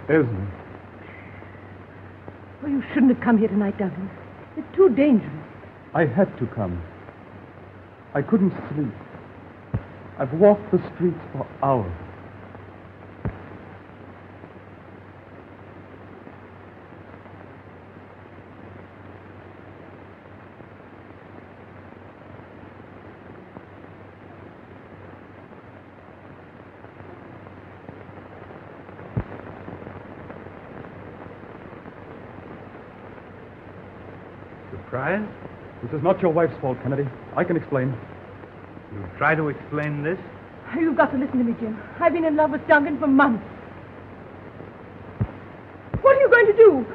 Esme. Well, you shouldn't have come here tonight, Duncan. It's too dangerous. I had to come. I couldn't sleep. I've walked the streets for hours. Surprised? This is not your wife's fault, Kennedy. I can explain. You try to explain this? You've got to listen to me, Jim. I've been in love with Duncan for months. What are you going to do?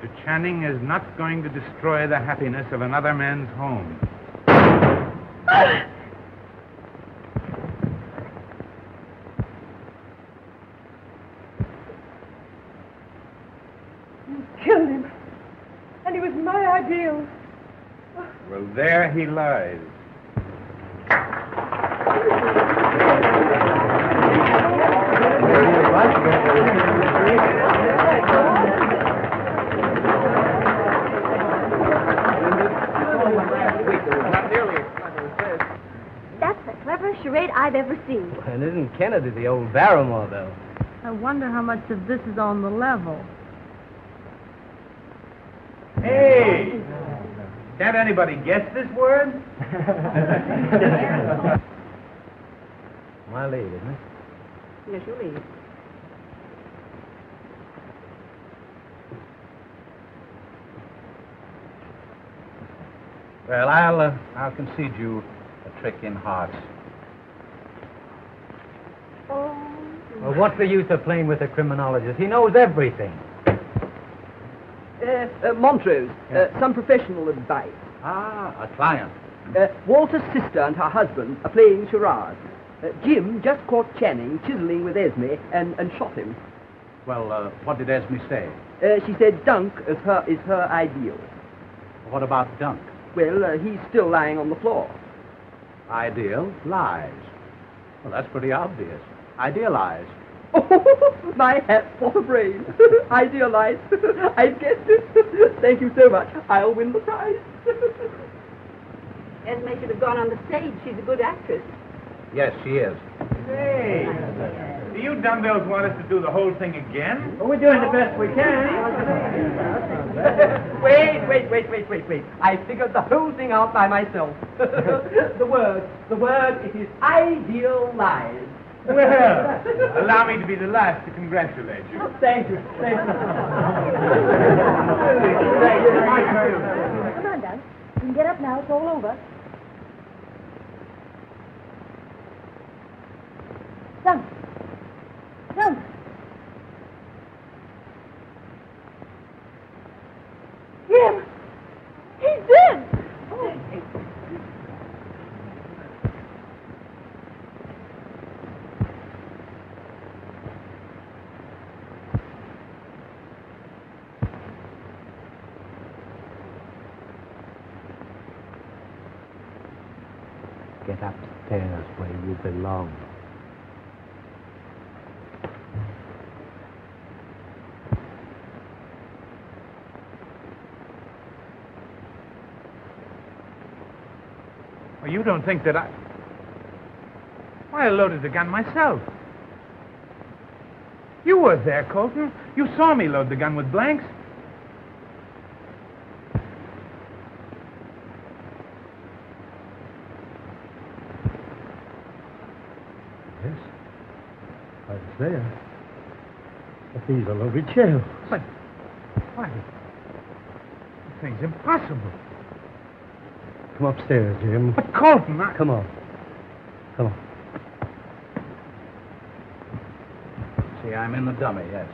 Mr. Channing is not going to destroy the happiness of another man's home. You killed him. And he was my ideal. Well, there he lies. That's the cleverest charade I've ever seen. And isn't Kennedy the old Barrymore, though? I wonder how much of this is on the level. Hey! Can't anybody guess this word? My lead, isn't it? Yes, you leave. Well, I'll concede you a trick in hearts. Well, what's the use of playing with a criminologist? He knows everything. Montrose, some professional advice. Ah, a client. Walter's sister and her husband are playing charades. Jim just caught Channing chiseling with Esme and shot him. Well, what did Esme say? She said Dunk is her ideal. What about Dunk? Well, he's still lying on the floor. Ideal lies. Well, that's pretty obvious. Idealize. Oh, my hat for the brain. Idealize. I guessed it. Thank you so much. I'll win the prize. Esme should have gone on the stage. She's a good actress. Yes, she is. Hey! Do you dumbbells want us to do the whole thing again? Well, we're doing the best we can. Wait. I figured the whole thing out by myself. The word, it is idealize. Well, allow me to be the last to congratulate you. Thank you. Come on, Duncan. You can get up now. It's all over. Duncan. Jim! He's dead! Oh. Get upstairs where you belong. Well, you don't think that Why, I loaded the gun myself. You were there, Colton. You saw me load the gun with blanks. Yes. I was there. But these are loaded shells. But why? This thing's impossible. Come upstairs, Jim. But Colton, Come on. See, I'm in the dummy, yes.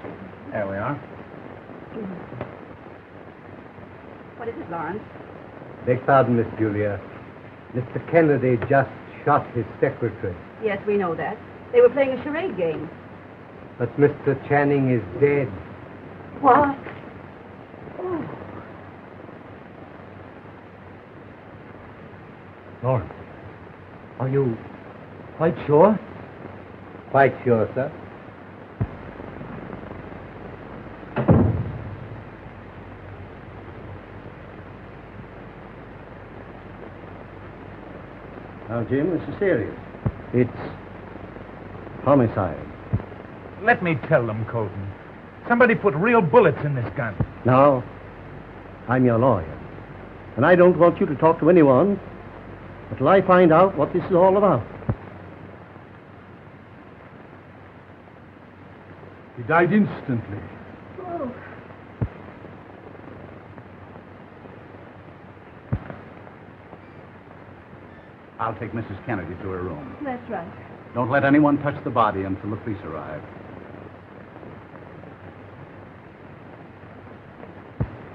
There we are. What is it, Lawrence? Beg pardon, Miss Julia. Mr. Kennedy just shot his secretary. Yes, we know that. They were playing a charade game. But Mr. Channing is dead. What? Lawrence, are you quite sure? Quite sure, sir. Now, Jim, this is serious. It's homicide. Let me tell them, Colton. Somebody put real bullets in this gun. Now, I'm your lawyer, and I don't want you to talk to anyone until I find out what this is all about. He died instantly. Oh. I'll take Mrs. Kennedy to her room. That's right. Don't let anyone touch the body until the police arrive.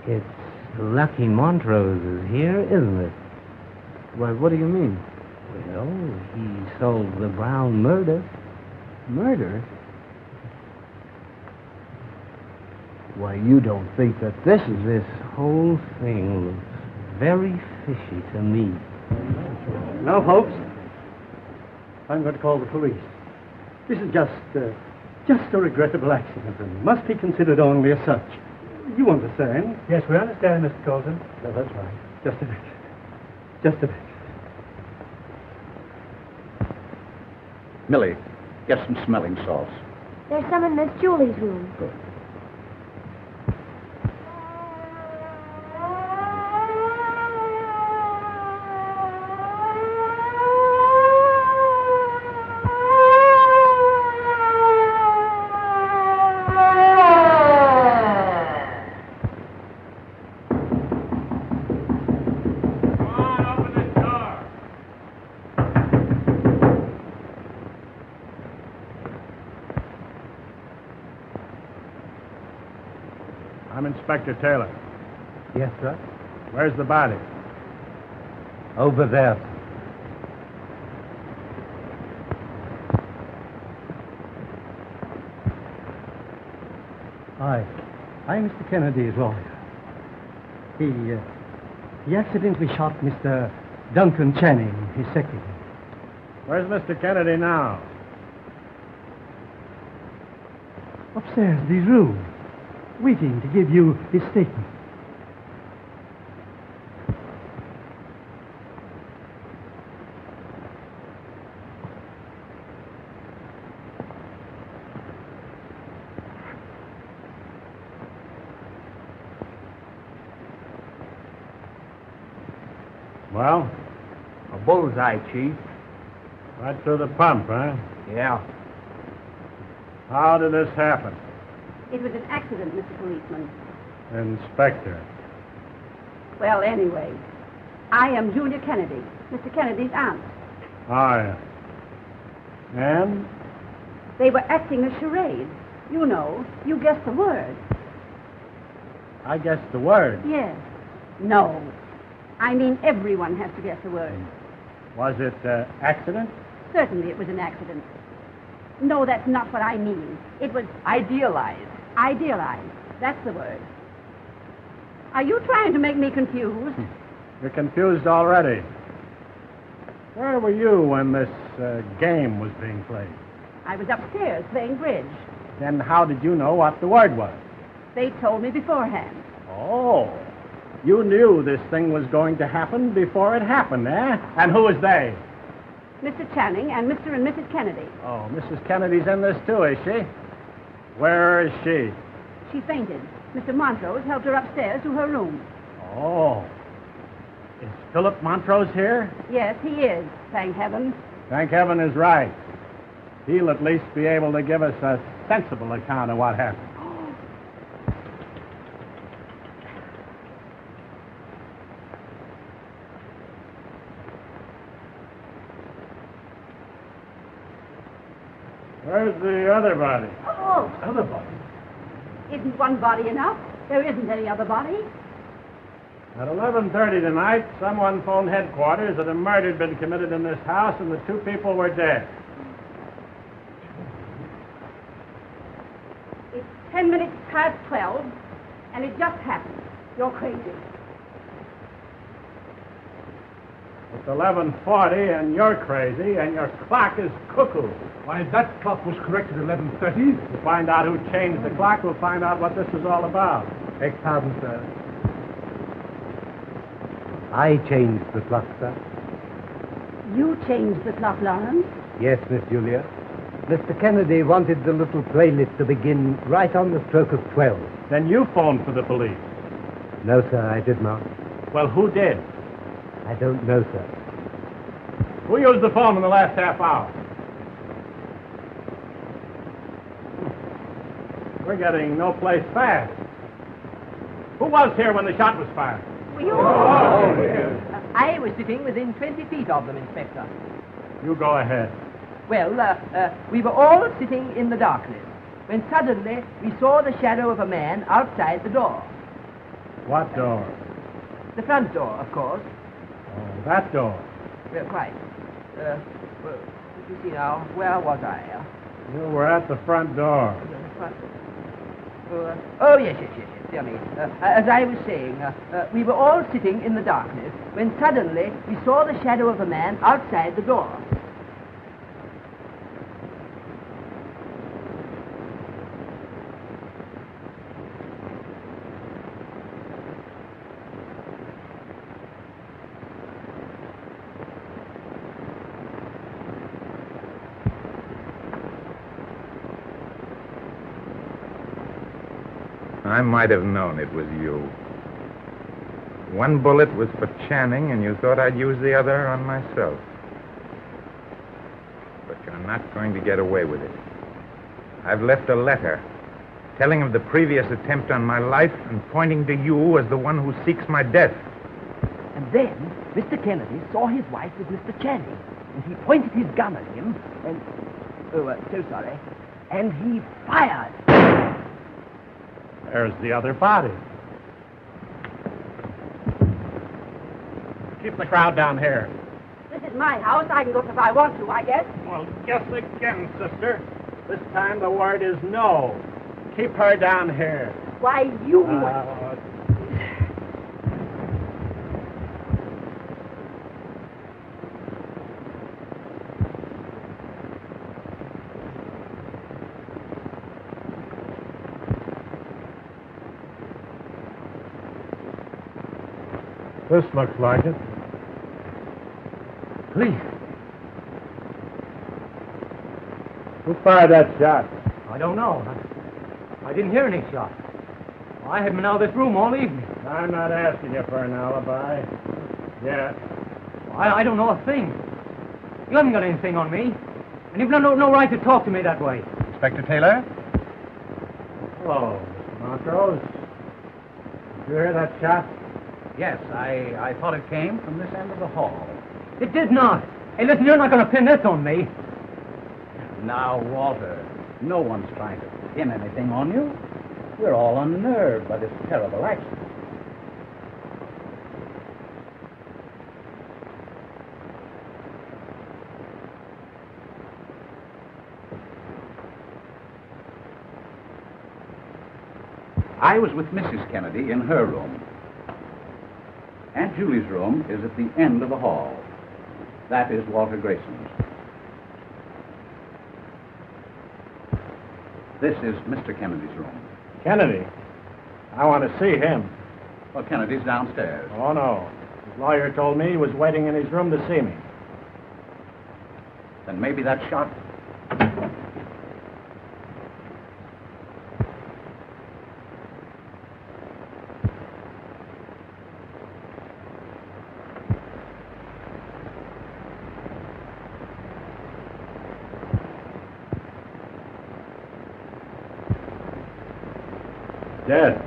It's lucky Montrose is here, isn't it? Why, what do you mean? Well, he solved the Brown murder. Murder? Why, you don't think that this is... This whole thing looks very fishy to me. Now, folks, I'm going to call the police. This is just a regrettable accident and must be considered only as such. You understand? Yes, we understand, Mr. Colton. No, that's right. Just a bit. Just a bit. Millie, get some smelling salts. There's some in Miss Julie's room. Good. I'm Inspector Taylor. Yes, sir? Where's the body? Over there. I'm Mr. Kennedy's lawyer. He accidentally shot Mr. Duncan Channing, his secretary. Where's Mr. Kennedy now? Upstairs, in his room, waiting to give you his statement. Well, A bullseye, Chief. right through the pump, huh? Yeah. How did this happen? It was an accident, Mr. Policeman. Inspector. Well, anyway, I am Julia Kennedy, Mr. Kennedy's aunt. Oh, yeah. And? They were acting a charade. You know, you guessed the word. I guessed the word. Yes. No. I mean, everyone has to guess the word. Was it accident? Certainly it was an accident. No, that's not what I mean. It was Idealized. idealized. That's the word. Are you trying to make me confused? You're confused already. Where were you when this game was being played? I was upstairs playing bridge. Then how did you know what the word was? They told me beforehand. Oh, you knew this thing was going to happen before it happened, eh? And who was they? Mr. Channing and Mr. and Mrs. Kennedy. Oh, Mrs. Kennedy's in this too, is she? Where is she? She fainted. Mr. Montrose helped her upstairs to her room. Oh. Is Phillip Montrose here? Yes, he is, thank heaven. Thank heaven is right. He'll at least be able to give us a sensible account of what happened. Where's the other body? Oh, Other body? isn't one body enough? There isn't any other body. At 11:30 tonight, someone phoned headquarters that a murder had been committed in this house and the two people were dead. It's 10 minutes past 12, and it just happened. You're crazy. 11:40, and you're crazy, and your clock is cuckoo. Why, that clock was correct at 11:30. To find out who changed the clock, we'll find out what this is all about. Beg pardon, sir. I changed the clock, sir. You changed the clock, Lawrence. Yes, Miss Julia. Mr. Kennedy wanted the little playlist to begin right on the stroke of 12. Then you phoned for the police. No, sir, I did not. Well, who did? I don't know, sir. Who used the phone in the last half hour? We're getting no place fast. Who was here when the shot was fired? I was sitting within 20 feet of them, Inspector. You go ahead. Well, we were all sitting in the darkness when suddenly we saw the shadow of a man outside the door. What door? The front door, of course. Oh, that door. Well, quite. Well, you see now, where was I? You were at the front door. Oh, yes. Dear me. As I was saying, we were all sitting in the darkness when suddenly we saw the shadow of a man outside the door. I might have known it was you. One bullet was for Channing, and you thought I'd use the other on myself. But you're not going to get away with it. I've left a letter telling of the previous attempt on my life and pointing to you as the one who seeks my death. And then Mr. Kennedy saw his wife with Mr. Channing, and he pointed his gun at him, and... so sorry. And he fired. There's the other body. Keep the crowd down here. This is my house. I can go if I want to, I guess. Well, guess again, sister. This time the word is no. Keep her down here. Why, you... This looks like it. Please. Who fired that shot? I don't know. I didn't hear any shot. I haven't been out of this room all evening. I'm not asking you for an alibi. Yes. I don't know a thing. You haven't got anything on me. And you've no right to talk to me that way. Inspector Taylor? Hello, Mr. Montrose. Did you hear that shot? Yes, I thought it came from this end of the hall. It did not. Hey, listen, you're not going to pin this on me. Now, Walter, no one's trying to pin anything on you. We're all unnerved by this terrible accident. I was with Mrs. Kennedy in her room. Aunt Julie's room is at the end of the hall. That is Walter Grayson's. This is Mr. Kennedy's room. Kennedy? I want to see him. Well, Kennedy's downstairs. Oh, no. His lawyer told me he was waiting in his room to see me. Then maybe that shot... Dead.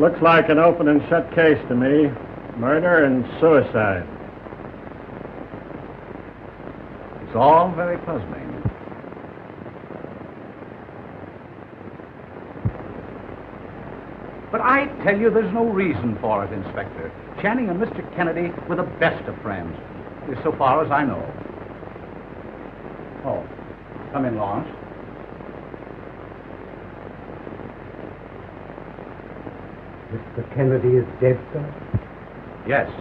looks like an open and shut case to me. Murder and suicide. It's all very puzzling. But I tell you, there's no reason for it, Inspector. Channing and Mr. Kennedy were the best of friends, so far as I know. Oh, come in, Lawrence. Mr. Kennedy is dead, sir? Yes.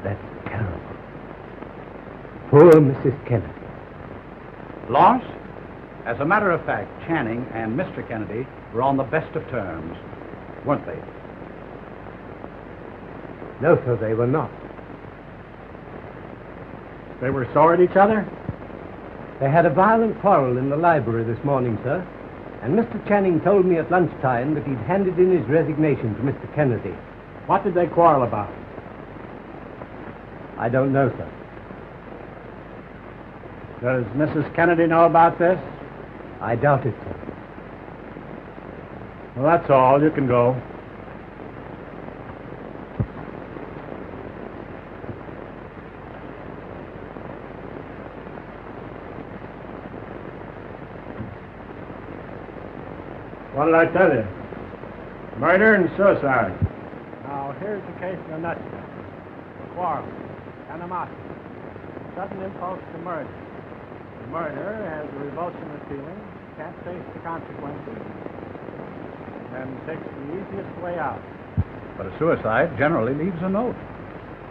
That's terrible. Poor Mrs. Kennedy. Lawrence, as a matter of fact, Channing and Mr. Kennedy were on the best of terms, weren't they? No, sir, they were not. They were sore at each other? They had a violent quarrel in the library this morning, sir. And Mr. Channing told me at lunchtime that he'd handed in his resignation to Mr. Kennedy. What did they quarrel about? I don't know, sir. Does Mrs. Kennedy know about this? I doubt it, sir. Well, that's all. You can go. What did I tell you? Murder and suicide. Now, here's the case in a nutshell. Quarrel, animosity, sudden impulse to murder. The murderer has a revulsion of feeling, can't face the consequences, and takes the easiest way out. But a suicide generally leaves a note.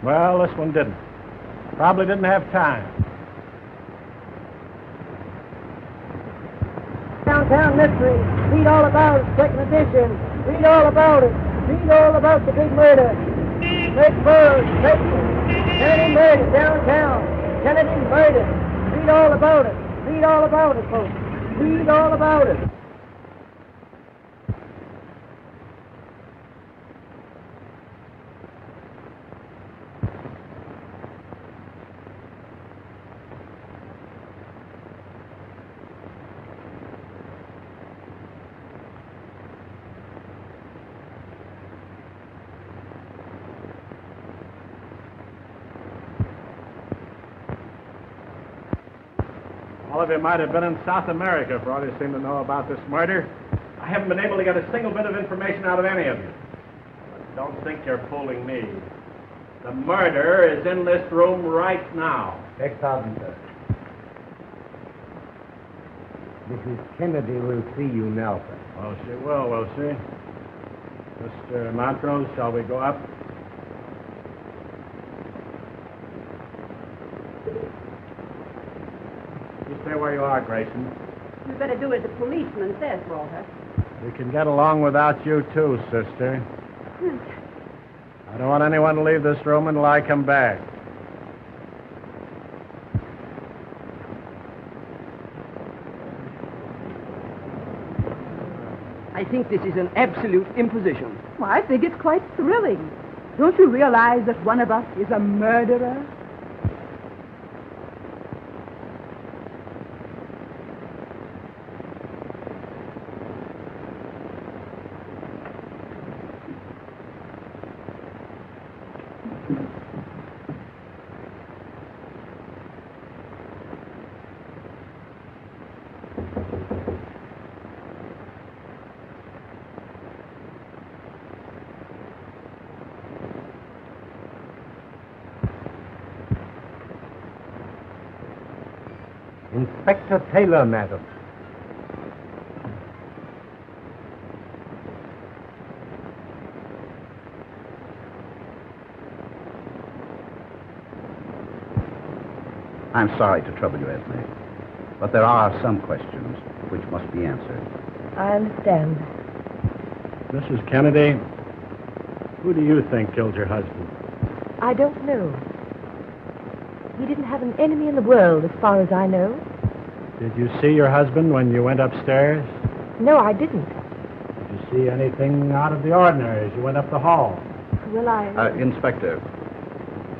Well, this one didn't. Probably didn't have time. Downtown Mystery. Read all about it, second edition. Read all about it. Read all about the big murder. Make birds, Kennedy murdered downtown. Kennedy murdered. Read all about it. Read all about it, folks. Read all about it. All of you might have been in South America for all you seem to know about this murder. I haven't been able to get a single bit of information out of any of you. But don't think you're fooling me. The murderer is in this room right now. Beg pardon, sir. Mrs. Kennedy will see you now, sir. Oh, she will she? Mr. Montrose, shall we go up? You stay where you are, Grayson. You better do as the policeman says, Walter. We can get along without you, too, sister. I don't want anyone to leave this room until I come back. I think this is an absolute imposition. Well, I think it's quite thrilling. Don't you realize that one of us is a murderer? Inspector Taylor, madam. I'm sorry to trouble you, Esme, but there are some questions which must be answered. I understand. Mrs. Kennedy, who do you think killed your husband? I don't know. He didn't have an enemy in the world, as far as I know. Did you see your husband when you went upstairs? No, I didn't. Did you see anything out of the ordinary as you went up the hall? Well, Inspector,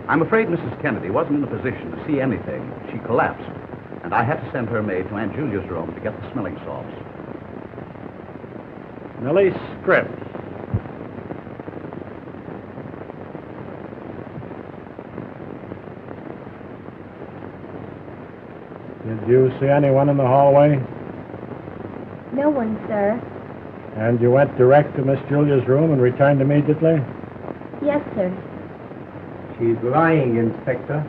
I'm afraid Mrs. Kennedy wasn't in a position to see anything. She collapsed, and I had to send her maid to Aunt Julia's room to get the smelling salts. Millie Scripps. Did you see anyone in the hallway? No one, sir. And you went direct to Miss Julia's room and returned immediately? Yes, sir. She's lying, Inspector.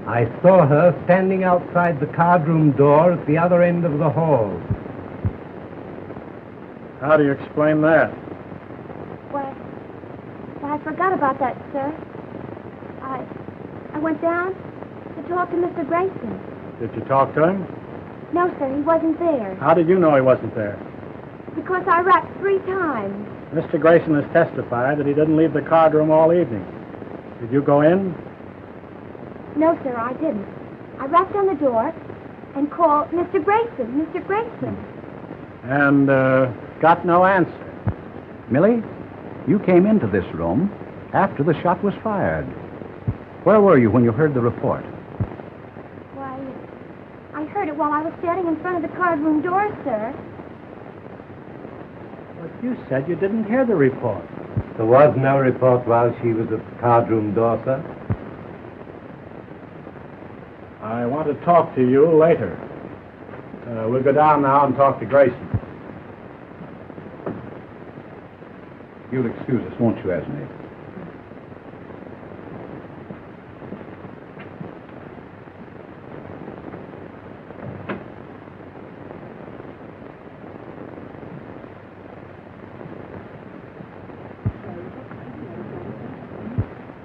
I saw her standing outside the card-room door at the other end of the hall. How do you explain that? Why, I forgot about that, sir. I went down to talk to Mr. Grayson. Did you talk to him? No, sir, he wasn't there. How did you know he wasn't there? Because I rapped 3 times. Mr. Grayson has testified that he didn't leave the card room all evening. Did you go in? No, sir, I didn't. I rapped on the door and called Mr. Grayson, Mr. Grayson. And got no answer. Millie, you came into this room after the shot was fired. Where were you when you heard the report? Why, I heard it while I was standing in front of the card room door, sir. But you said you didn't hear the report. There was no report while she was at the card-room door, sir. I want to talk to you later. We'll go down now and talk to Grayson. You'll excuse us, won't you, Esme?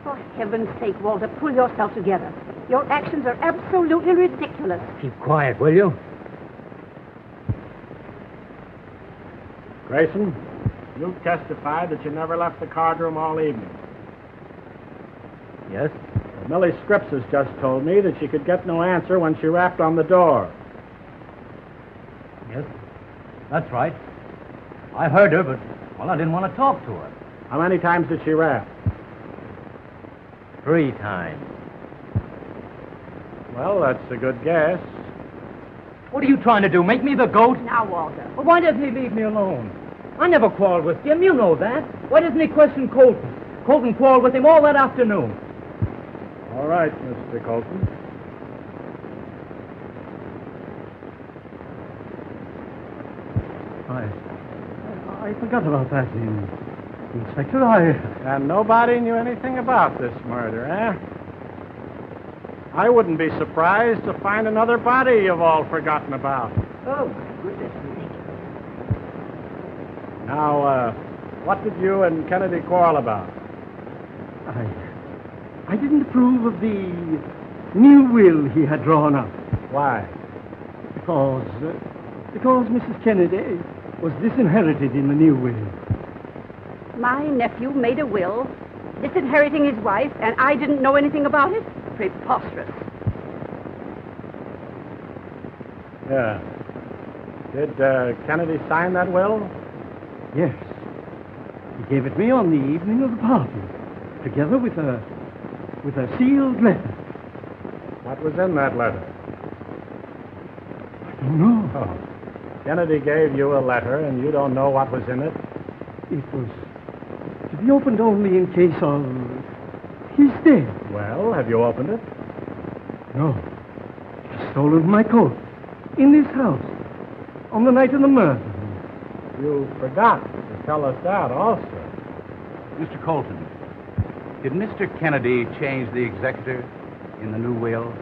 For heaven's sake, Walter, pull yourself together. Your actions are absolutely ridiculous. Keep quiet, will you? Grayson, you testified that you never left the card room all evening. Yes? Millie Scripps has just told me that she could get no answer when she rapped on the door. Yes, that's right. I heard her, but, well, I didn't want to talk to her. How many times did she rap? 3 times. Well, that's a good guess. What are you trying to do, make me the goat? Now, Walter. Well, why doesn't he leave me alone? I never quarreled with Jim, you know that. Why doesn't he question Colton? Colton quarreled with him all that afternoon. All right, Mr. Colton. I forgot about that, Inspector. And nobody knew anything about this murder, eh? I wouldn't be surprised to find another body you've all forgotten about. Oh, my goodness me. Now, what did you and Kennedy quarrel about? I didn't approve of the new will he had drawn up. Why? Because Mrs. Kennedy was disinherited in the new will. My nephew made a will, disinheriting his wife, and I didn't know anything about it? Preposterous. Yeah. Did Kennedy sign that will? Yes. He gave it me on the evening of the party, together with a sealed letter. What was in that letter? I don't know. Oh. Kennedy gave you a letter, and you don't know what was in it? It was to be opened only in case of his death. Well, have you opened it? No. He stolen my coat in this house on the night of the murder. You forgot to tell us that also. Mr. Colton, did Mr. Kennedy change the executor in the new will?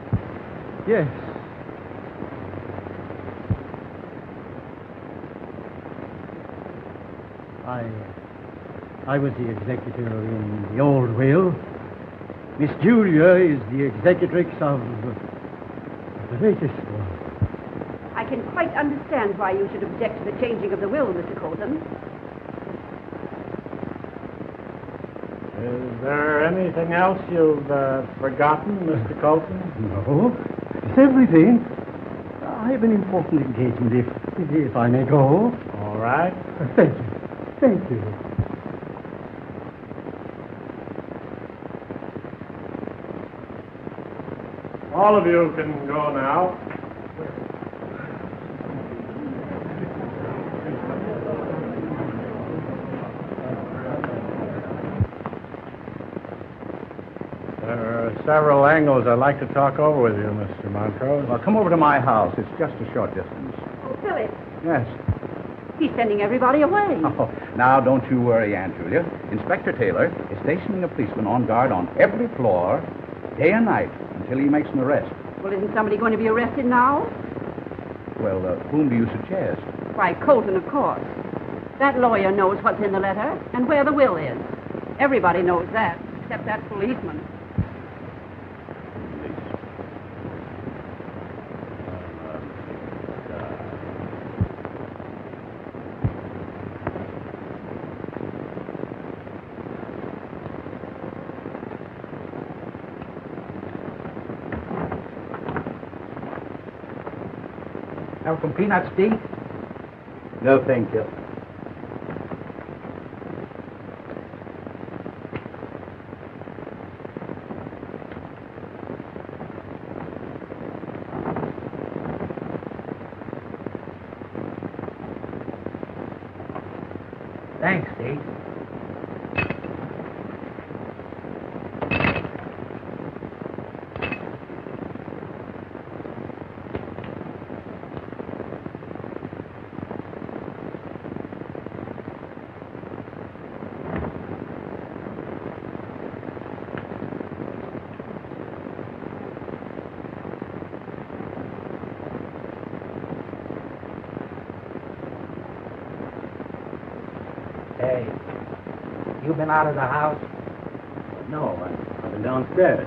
Yes. I was the executor in the old will. Miss Julia is the executrix of the latest one. I can quite understand why you should object to the changing of the will, Mr. Colton. Is there anything else you've forgotten, Mr. Colton? No. It's everything. I have an important engagement, if I may go. All right. Thank you. Thank you. All of you can go now. several angles I'd like to talk over with you, Mr. Montrose. Well, come over to my house. It's just a short distance. Oh, Philip, Yes. he's sending everybody away. Oh, now, don't you worry, Aunt Julia. Inspector Taylor is stationing a policeman on guard on every floor, day and night, until he makes an arrest. Well, isn't somebody going to be arrested now? Well, whom do you suggest? Why, Colton, of course. That lawyer knows what's in the letter and where the will is. Everybody knows that, except that policeman. Have some peanuts, Steve? No, thank you. Thanks, Steve. Hey, you been out of the house? No, I've been downstairs.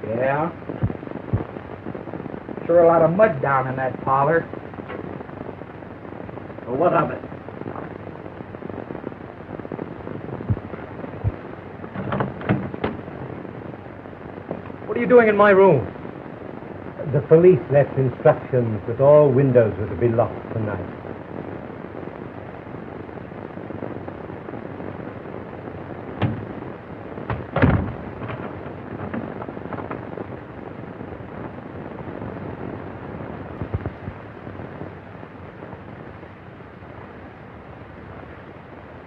Yeah? Sure a lot of mud down in that parlor. Well, what of it? What are you doing in my room? The police left instructions that all windows were to be locked tonight.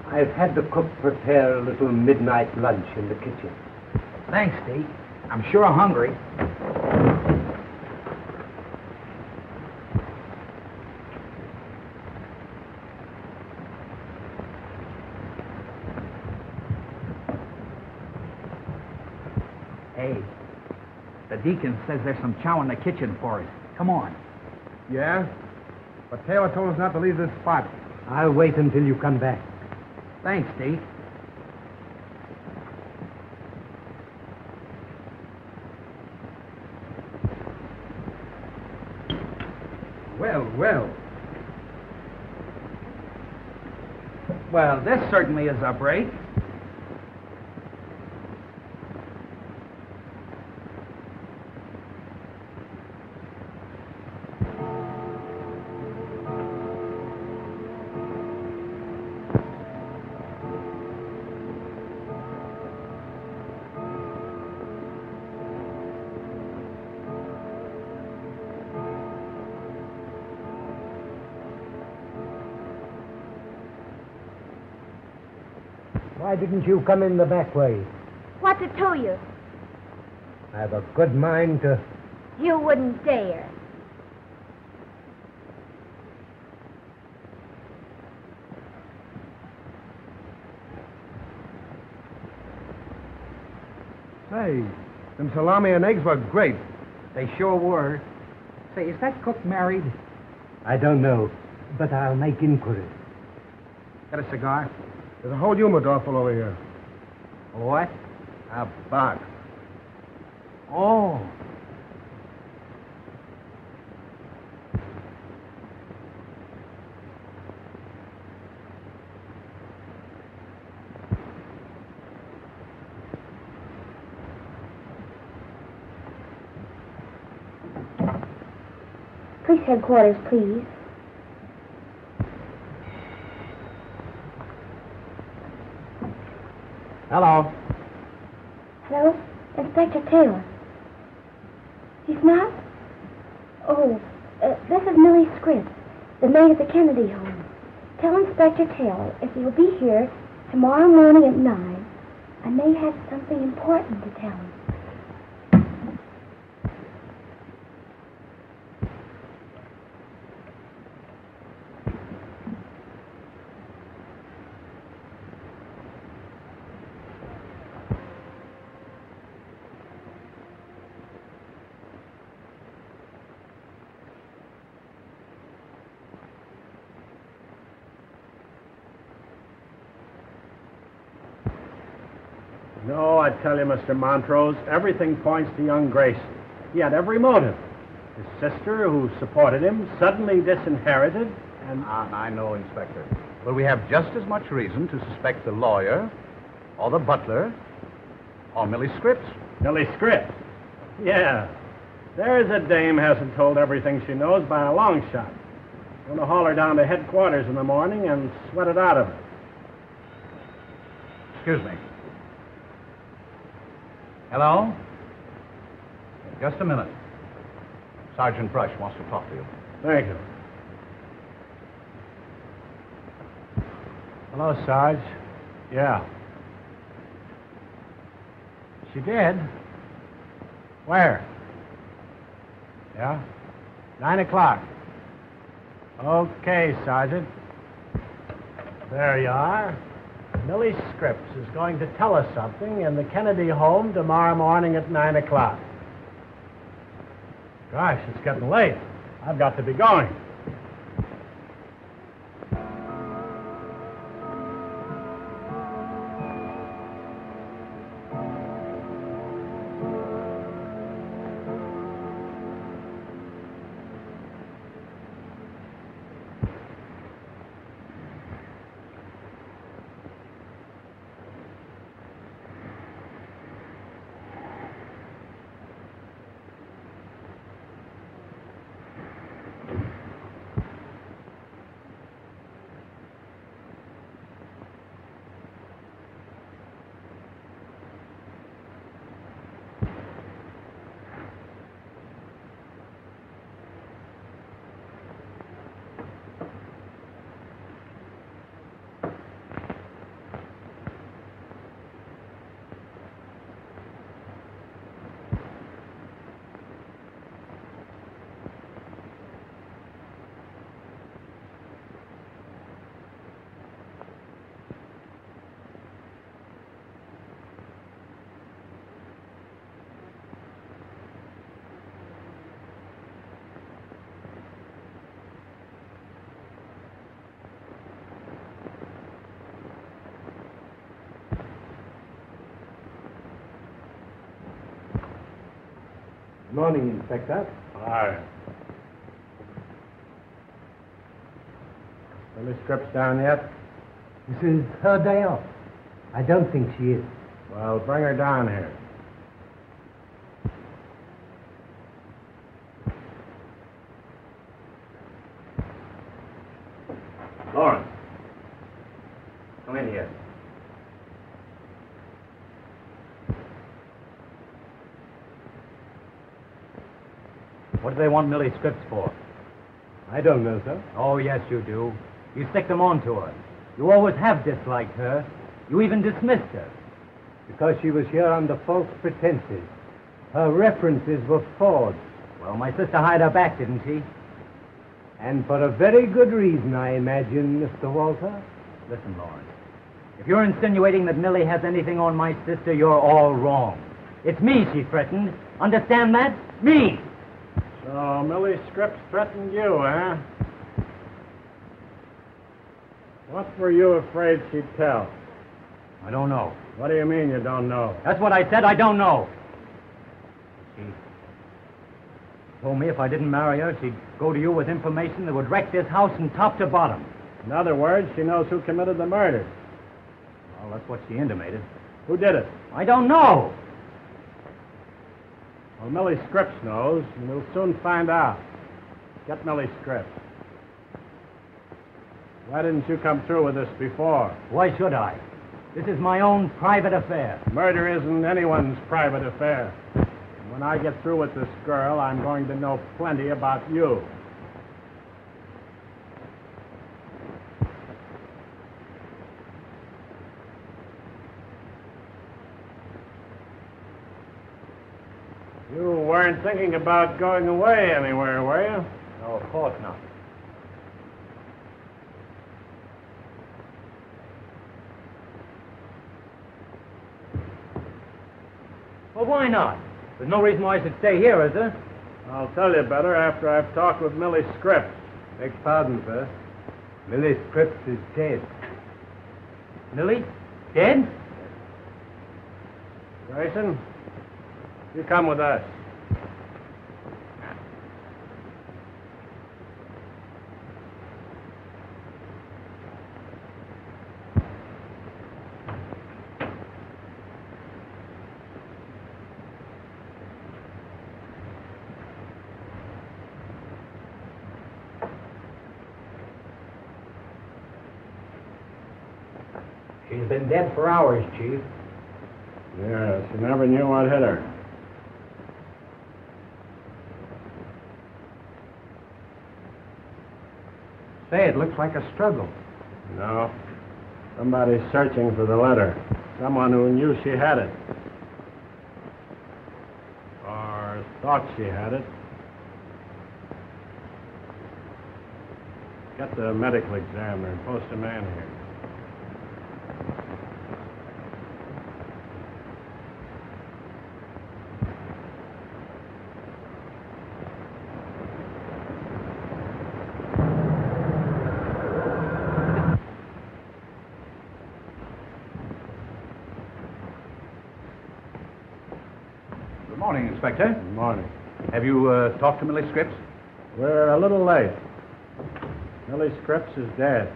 I've had the cook prepare a little midnight lunch in the kitchen. Thanks, Steve. I'm sure hungry. Hey, the deacon says there's some chow in the kitchen for us. Come on. Yeah? But Taylor told us not to leave this spot. I'll wait until you come back. Thanks, Steve. Well, well. Well, this certainly is a break. Why didn't you come in the back way? What to tell you? I have a good mind to... You wouldn't dare. Say, them salami and eggs were great. They sure were. Say, is that cook married? I don't know, but I'll make inquiries. Got a cigar? There's a whole humidor full over here. What? A box. Oh. Police headquarters, please. Hello. Hello? Inspector Taylor. He's not? Oh, this is Millie Scripps, the maid at the Kennedy home. Tell Inspector Taylor if he'll be here tomorrow morning at 9, I may have something important to tell him. I tell you, Mr. Montrose, everything points to young Grayson. He had every motive. His sister, who supported him, suddenly disinherited, and... I know, Inspector. But we have just as much reason to suspect the lawyer, or the butler, or Millie Scripps. Millie Scripps? Yeah. There's a dame hasn't told everything she knows by a long shot. I'm going to haul her down to headquarters in the morning and sweat it out of her. Excuse me. Hello? Just a minute. Sergeant Brush wants to talk to you. Thank you. Hello, Sarge. Yeah. She did? Where? Yeah? 9 o'clock. Okay, Sergeant. There you are. Millie Scripps is going to tell us something in the Kennedy home tomorrow morning at 9 o'clock. Gosh, it's getting late. I've got to be going. Morning, Inspector. Hi. Millie Scripps down yet? This is her day off. I don't think she is. Well, bring her down here. Lawrence. Come in here. What do they want Millie Scripps for? I don't know, sir. Oh, yes, you do. You stick them on to her. You always have disliked her. You even dismissed her. Because she was here under false pretenses. Her references were forged. Well, my sister hired her back, didn't she? And for a very good reason, I imagine, Mr. Walter. Listen, Lawrence. If you're insinuating that Millie has anything on my sister, you're all wrong. It's me she threatened. Understand that? Me! So Millie Scripps threatened you, huh? What were you afraid she'd tell? I don't know. What do you mean you don't know? That's what I said. I don't know. She told me if I didn't marry her, she'd go to you with information that would wreck this house from top to bottom. In other words, she knows who committed the murder. Well, that's what she intimated. Who did it? I don't know. Well, Millie Scripps knows, and we'll soon find out. Get Millie Scripps. Why didn't you come through with this before? Why should I? This is my own private affair. Murder isn't anyone's private affair. And when I get through with this girl, I'm going to know plenty about you. You weren't thinking about going away anywhere, were you? No, of course not. Well, why not? There's no reason why I should stay here, is there? I'll tell you better after I've talked with Millie Scripps. Beg pardon, sir. Millie Scripps is dead. Millie? Dead? Grayson, you come with us. She's been dead for hours, Chief. Yes, you never knew what hit her. Say, it looks like a struggle. No. Somebody's searching for the letter. Someone who knew she had it. Or thought she had it. Get the medical examiner and post a man here. Good morning, Inspector. Good morning. Have you talked to Millie Scripps? We're a little late. Millie Scripps is dead.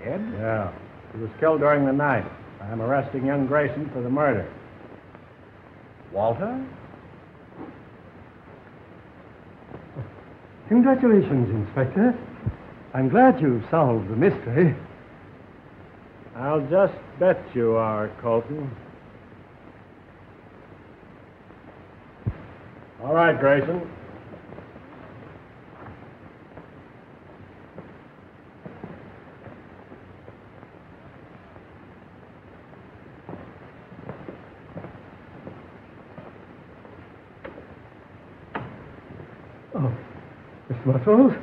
Dead? Yeah. She was killed during the night. I'm arresting young Grayson for the murder. Walter? Congratulations, Inspector. I'm glad you've solved the mystery. I'll just bet you are, Colton. All right, Grayson. Oh, Miss Montrose?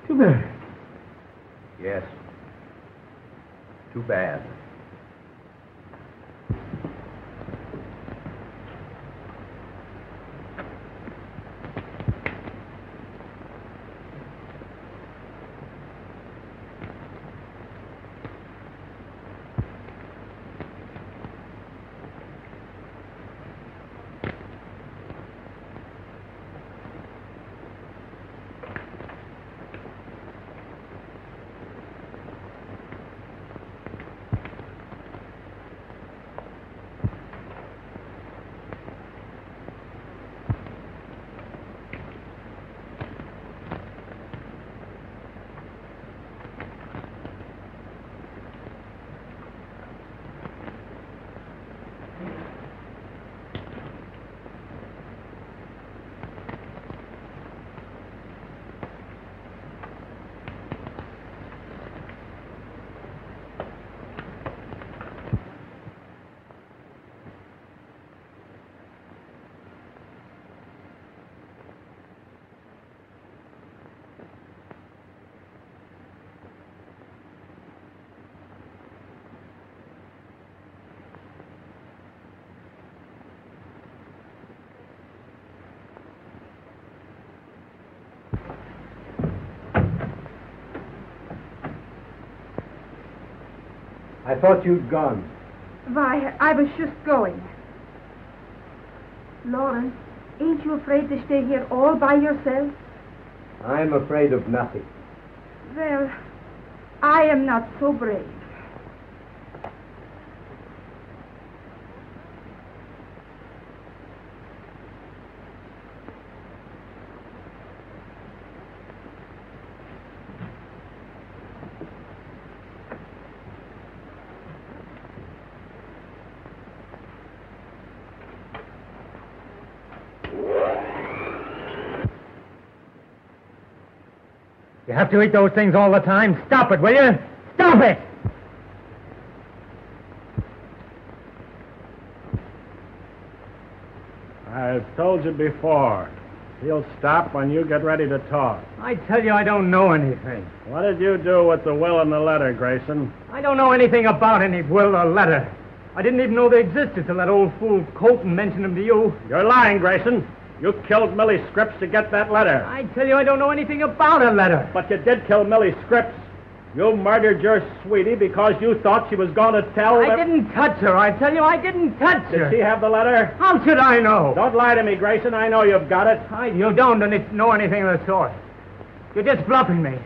Too bad. Yes. Too bad. I thought you'd gone. Why, I was just going. Lawrence, ain't you afraid to stay here all by yourself? I'm afraid of nothing. Well, I am not so brave. You have to eat those things all the time. Stop it, will you? Stop it! I've told you before. He'll stop when you get ready to talk. I tell you, I don't know anything. What did you do with the will and the letter, Grayson? I don't know anything about any will or letter. I didn't even know they existed till that old fool Colton mentioned them to you. You're lying, Grayson. You killed Millie Scripps to get that letter. I tell you, I don't know anything about a letter. But you did kill Millie Scripps. You murdered your sweetie because you thought she was going to tell I didn't touch her. I tell you, I didn't touch her. Did she have the letter? How should I know? Don't lie to me, Grayson. I know you've got it. You don't know anything of the sort. You're just bluffing me.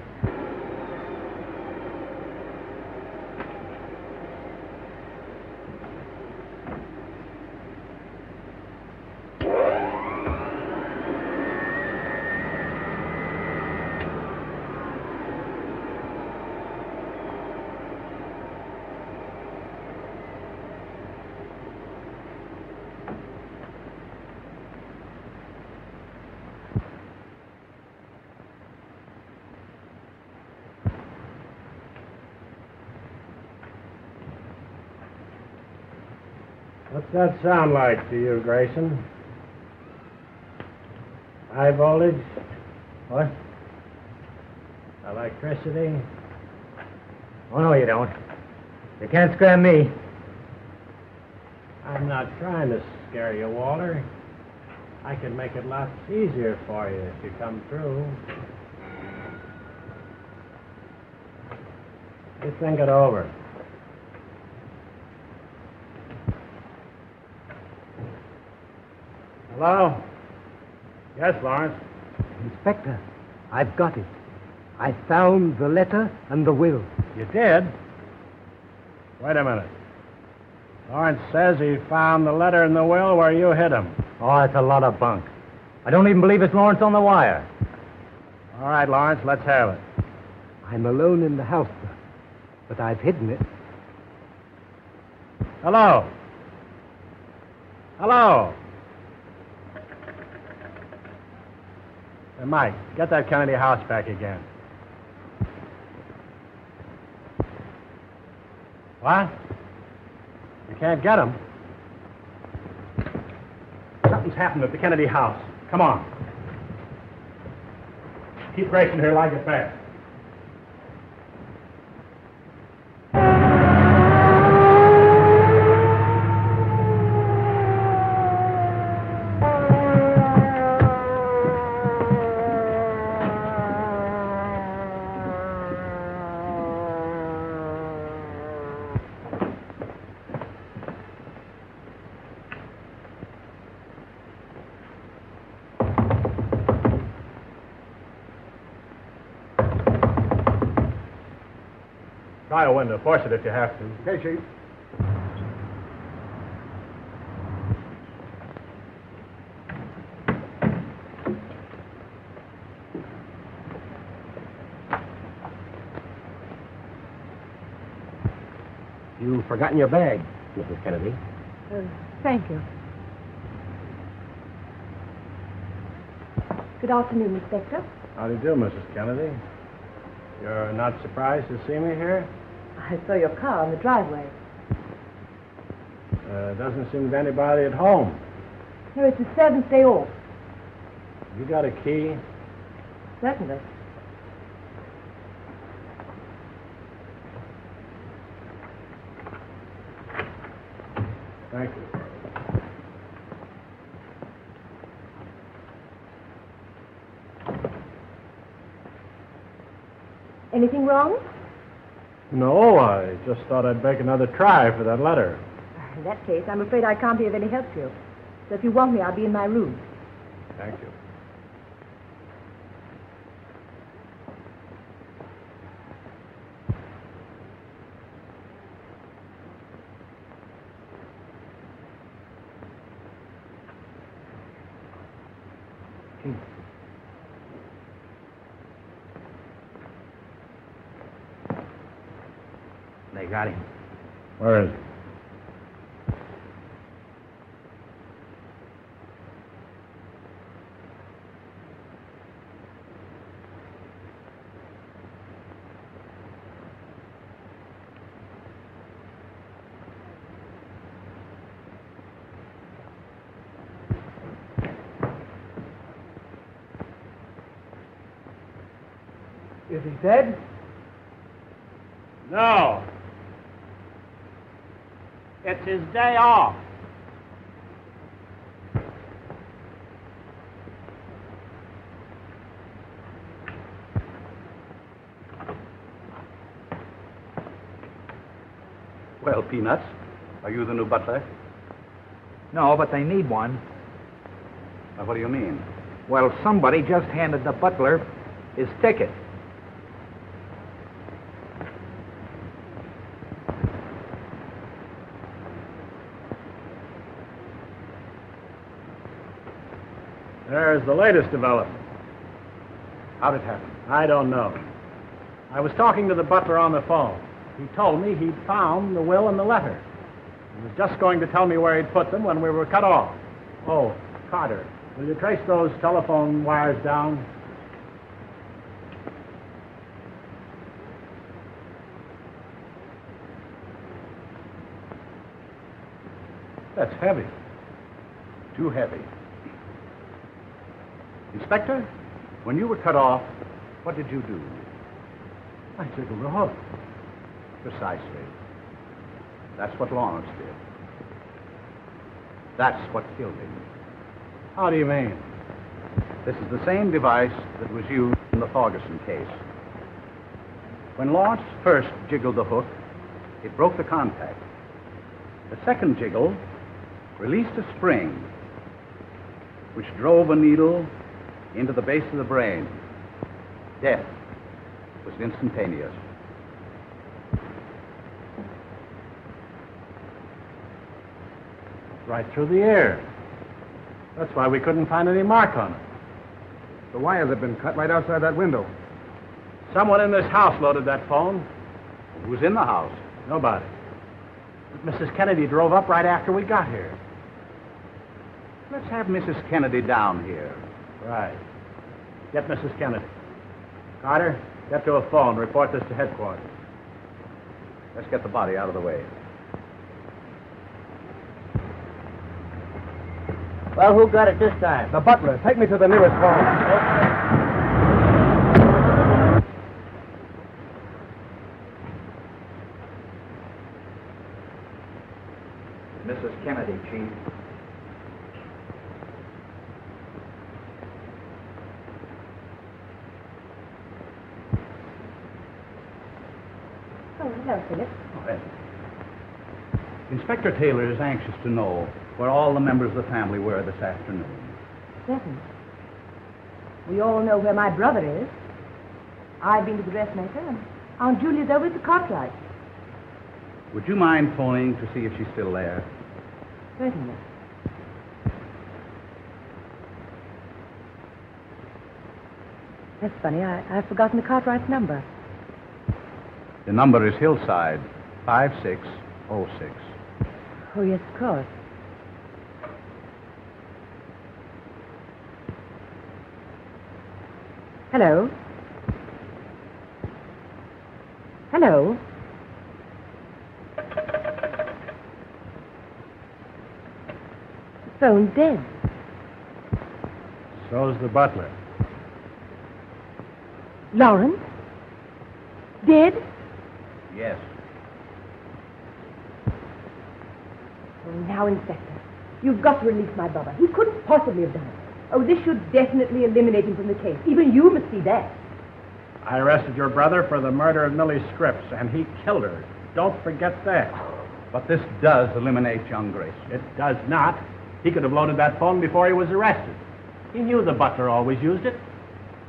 What's that sound like to you, Grayson? High voltage? What? Electricity? Oh, no, you don't. You can't scare me. I'm not trying to scare you, Walter. I can make it lots easier for you if you come through. You think it over. Hello? Yes, Lawrence. Inspector, I've got it. I found the letter and the will. You did? Wait a minute. Lawrence says he found the letter and the will where you hid him. Oh, that's a lot of bunk. I don't even believe it's Lawrence on the wire. All right, Lawrence, let's have it. I'm alone in the house, sir, but I've hidden it. Hello? Hello? Hey, Mike, get that Kennedy house back again. What? You can't get him? Something's happened at the Kennedy house. Come on. Keep Grayson here till I get back. Try a window. Force it if you have to. Okay, Chief. You've forgotten your bag, Mrs. Kennedy. Thank you. Good afternoon, Inspector. How do you do, Mrs. Kennedy? You're not surprised to see me here? I saw your car on the driveway. Doesn't seem to be anybody at home. Here, it's the 7th day off. You got a key? Certainly. Thank you. Anything wrong? No, I just thought I'd make another try for that letter. In that case, I'm afraid I can't be of any help to you. So if you want me, I'll be in my room. Thank you. They got him. Where is he? Is he dead? No. It's his day off. Well, Peanuts, are you the new butler? No, but they need one. Now, what do you mean? Well, somebody just handed the butler his ticket. There's the latest development. How'd it happen? I don't know. I was talking to the butler on the phone. He told me he'd found the will and the letter. He was just going to tell me where he'd put them when we were cut off. Oh, Carter, will you trace those telephone wires down? That's heavy. Too heavy. Inspector, when you were cut off, what did you do? I jiggled the hook. Precisely. That's what Lawrence did. That's what killed him. How do you mean? This is the same device that was used in the Ferguson case. When Lawrence first jiggled the hook, it broke the contact. The second jiggle released a spring, which drove a needle into the base of the brain. Death was instantaneous. Right through the ear. That's why we couldn't find any mark on it. The wires have been cut right outside that window. Someone in this house loaded that phone. Who's in the house? Nobody. But Mrs. Kennedy drove up right after we got here. Let's have Mrs. Kennedy down here. Right. Get Mrs. Kennedy. Carter, get to a phone. Report this to headquarters. Let's get the body out of the way. Well, who got it this time? The butler. Take me to the nearest phone. Mrs. Kennedy, Chief. Oh, hello, Philip. Inspector Taylor is anxious to know where all the members of the family were this afternoon. Certainly. We all know where my brother is. I've been to the dressmaker, and Aunt Julia's over at the Cartwright. Would you mind phoning to see if she's still there? Certainly. That's funny. I've forgotten the Cartwright's number. The number is Hillside 5606. Oh, yes, of course. Hello? Hello? The phone's dead. So's the butler. Lawrence? Dead? Yes. Oh, now, Inspector, you've got to release my brother. He couldn't possibly have done it. Oh, this should definitely eliminate him from the case. Even you must see that. I arrested your brother for the murder of Millie Scripps, and he killed her. Don't forget that. But this does eliminate young Grace. It does not. He could have loaded that phone before he was arrested. He knew the butler always used it.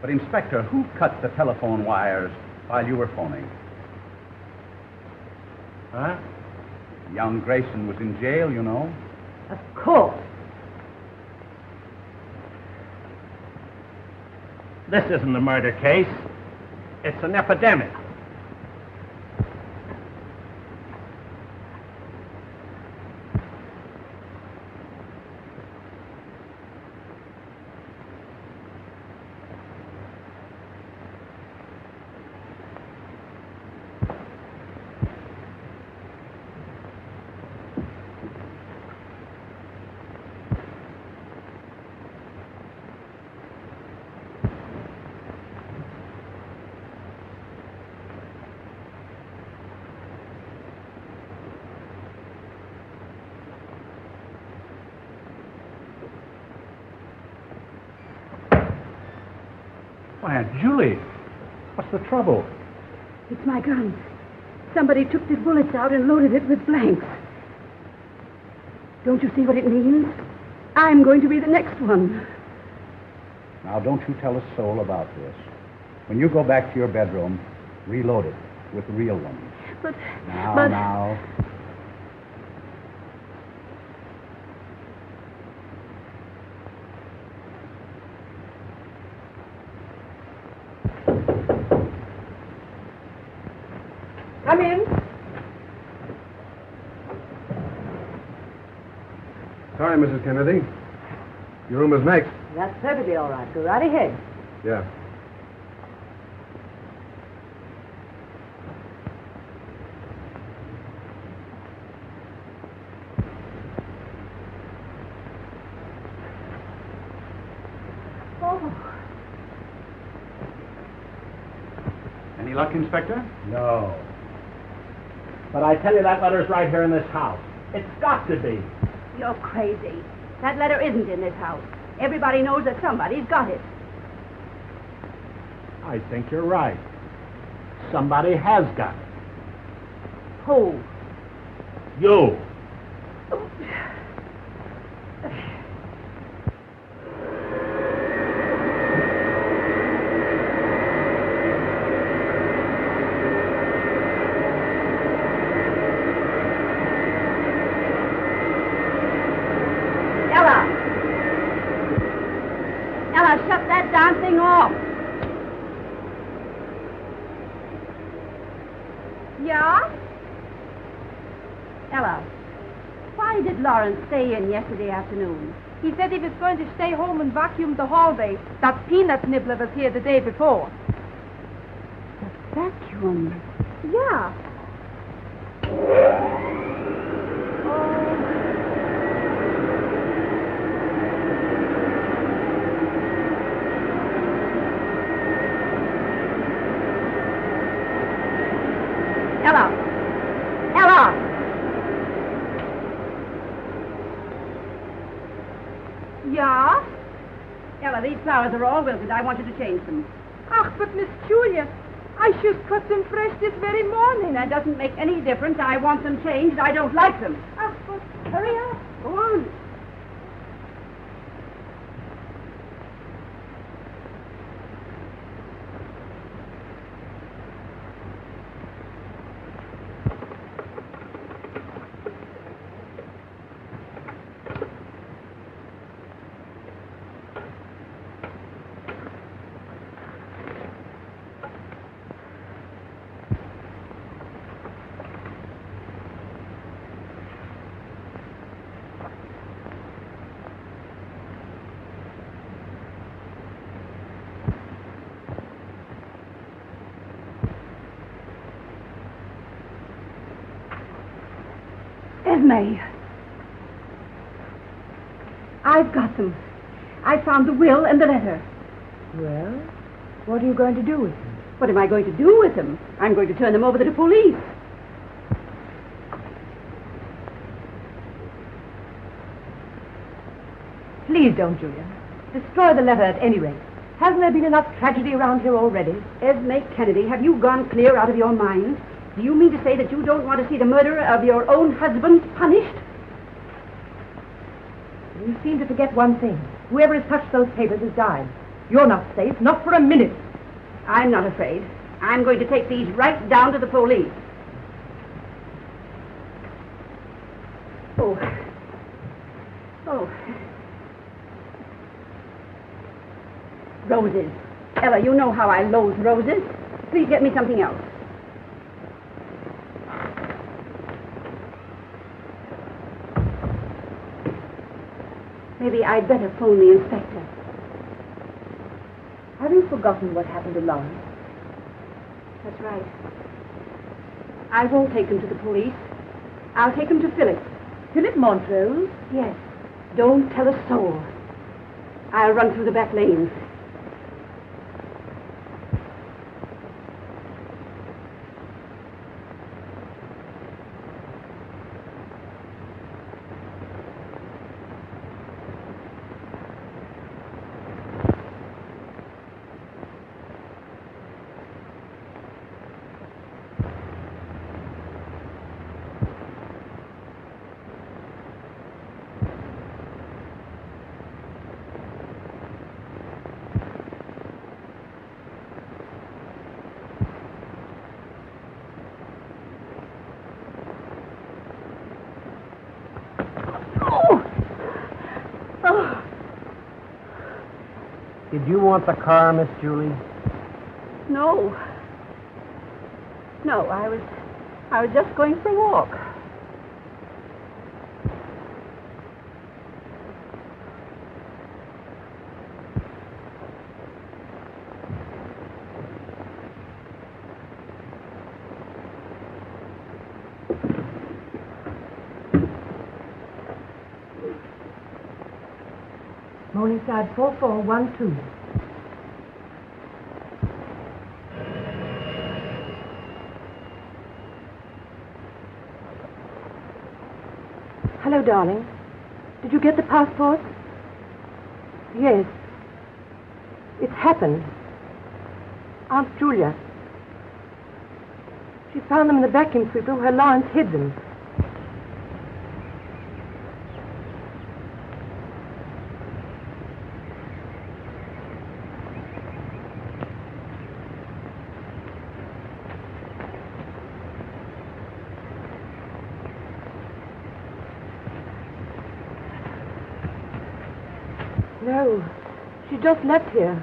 But, Inspector, who cut the telephone wires while you were phoning? Huh? Young Grayson was in jail, you know. Of course. This isn't a murder case. It's an epidemic. Why, Aunt Julie, what's the trouble? It's my gun. Somebody took the bullets out and loaded it with blanks. Don't you see what it means? I'm going to be the next one. Now, don't you tell a soul about this. When you go back to your bedroom, reload it with real ones. But... Now. Come in. Sorry, Mrs. Kennedy. Your room is next. That's perfectly all right. Go right ahead. Yeah. Any luck, Inspector? No. But I tell you, that letter's right here in this house. It's got to be. You're crazy. That letter isn't in this house. Everybody knows that somebody's got it. I think you're right. Somebody has got it. Who? You. Ella, shut that darn thing off. Yeah? Ella, why did Lawrence stay in yesterday afternoon? He said he was going to stay home and vacuum the hallway. That peanut nibbler was here the day before. The vacuum? Yeah. Ella! Yeah? Ella, these flowers are all wilted. I want you to change them. Ach, but Miss Julia, I should cut them fresh this very morning. That doesn't make any difference. I want them changed. I don't like them. Ach, but hurry up. Go on. Esme. I've got them. I found the will and the letter. Well, what are you going to do with them? What am I going to do with them? I'm going to turn them over to the police. Please don't, Julia. Destroy the letter at any rate. Hasn't there been enough tragedy around here already? Esme Kennedy, have you gone clear out of your mind? Do you mean to say that you don't want to see the murderer of your own husband punished? You seem to forget one thing. Whoever has touched those papers has died. You're not safe, not for a minute. I'm not afraid. I'm going to take these right down to the police. Oh. Roses. Ella, you know how I loathe roses. Please get me something else. Maybe I'd better phone the inspector. Have you forgotten what happened to Lawrence? That's right. I won't take him to the police. I'll take him to Philip. Phillip Montrose? Yes. Don't tell a soul. I'll run through the back lanes. Did you want the car, Miss Julie? No. No, I was just going for a walk. Morningside 4412. Hello, darling. Did you get the passport? Yes. It's happened. Aunt Julia. She found them in the vacuum sweeper where Lawrence hid them. No, she just left here.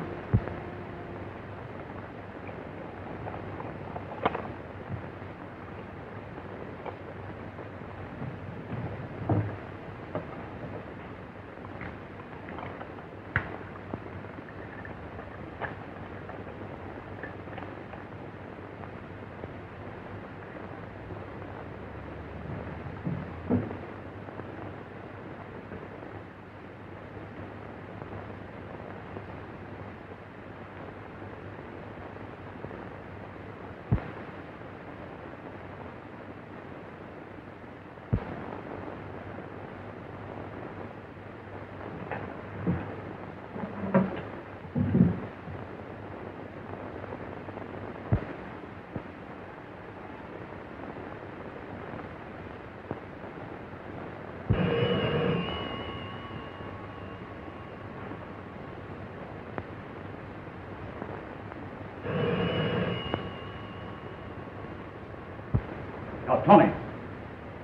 Oh, Tony.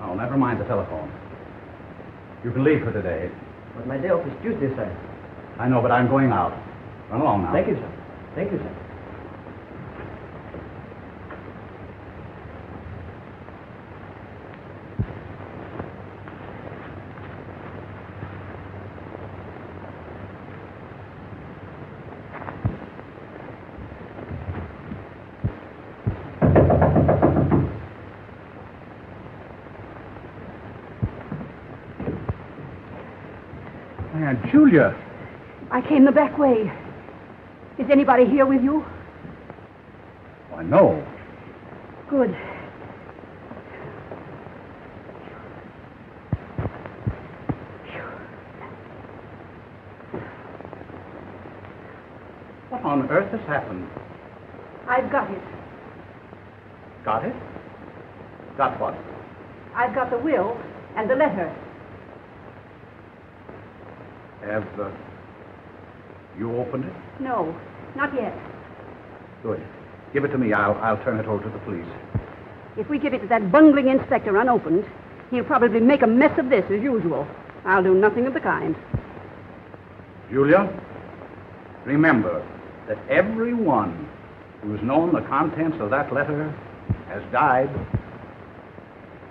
Oh, never mind the telephone. You can leave for today. But my day off is Tuesday, sir. I know, but I'm going out. Run along now. Thank you, sir. Thank you, sir. Aunt Julia. I came the back way. Is anybody here with you? Why, no. Good. What on earth has happened? I've got it. Got it? Got what? I've got the will and the letter. Have you opened it? No, not yet. Good. Give it to me. I'll turn it over to the police. If we give it to that bungling inspector unopened, he'll probably make a mess of this as usual. I'll do nothing of the kind. Julia, remember that everyone who's known the contents of that letter has died.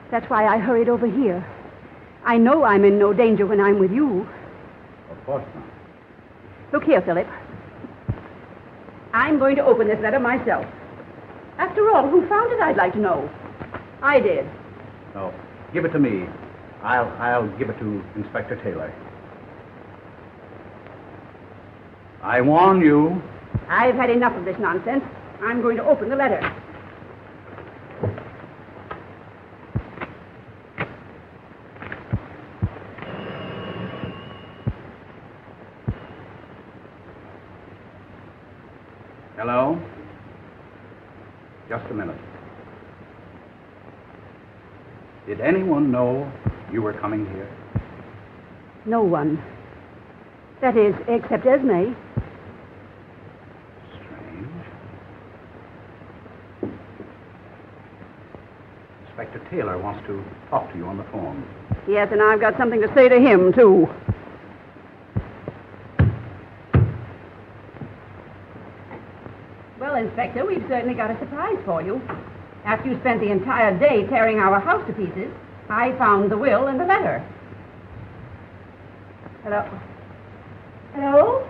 That's why I hurried over here. I know I'm in no danger when I'm with you. Of course not. Look here, Philip. I'm going to open this letter myself. After all, who found it, I'd like to know. I did. No, give it to me. I'll give it to Inspector Taylor. I warn you. I've had enough of this nonsense. I'm going to open the letter. Hello? Just a minute. Did anyone know you were coming here? No one. That is, except Esme. Strange. Inspector Taylor wants to talk to you on the phone. Yes, and I've got something to say to him, too. Well, Inspector, we've certainly got a surprise for you. After you spent the entire day tearing our house to pieces, I found the will and the letter. Hello? Hello?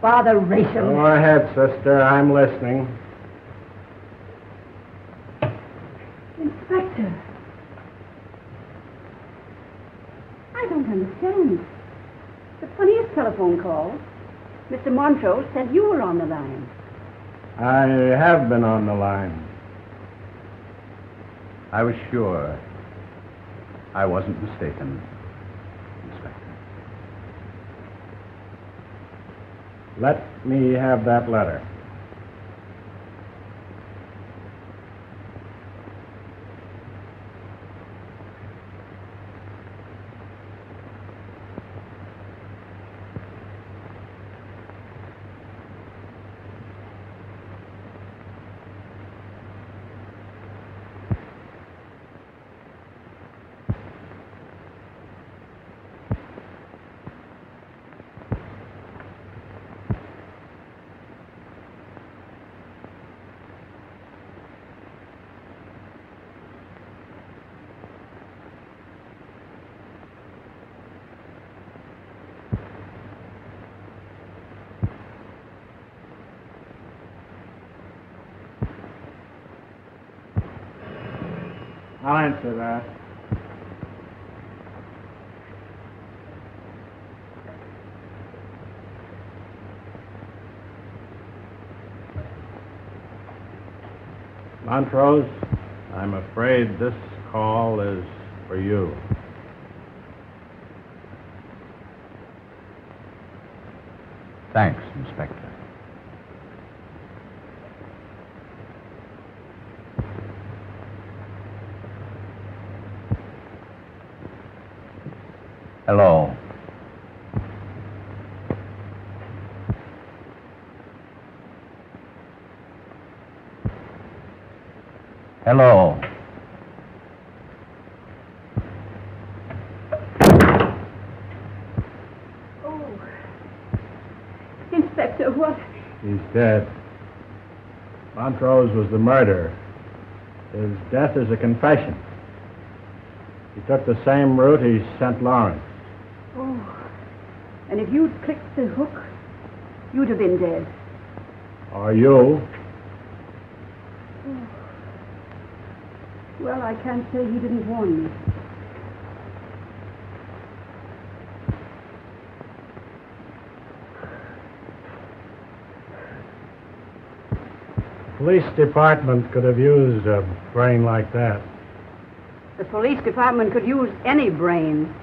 Botheration. Go ahead, sister. I'm listening. Inspector. I don't understand. The funniest telephone call. Mr. Montrose said you were on the line. I have been on the line. I was sure I wasn't mistaken, Inspector. Let me have that letter. I'll answer that. Montrose, I'm afraid this call is for you. Thanks, Inspector. Hello. Hello. Oh. Inspector, what? He's dead. Montrose was the murderer. His death is a confession. He took the same route he sent Lawrence. Oh. And if you'd clicked the hook, you'd have been dead. Or you. Oh. Well, I can't say he didn't warn me. The police department could have used a brain like that. The police department could use any brain.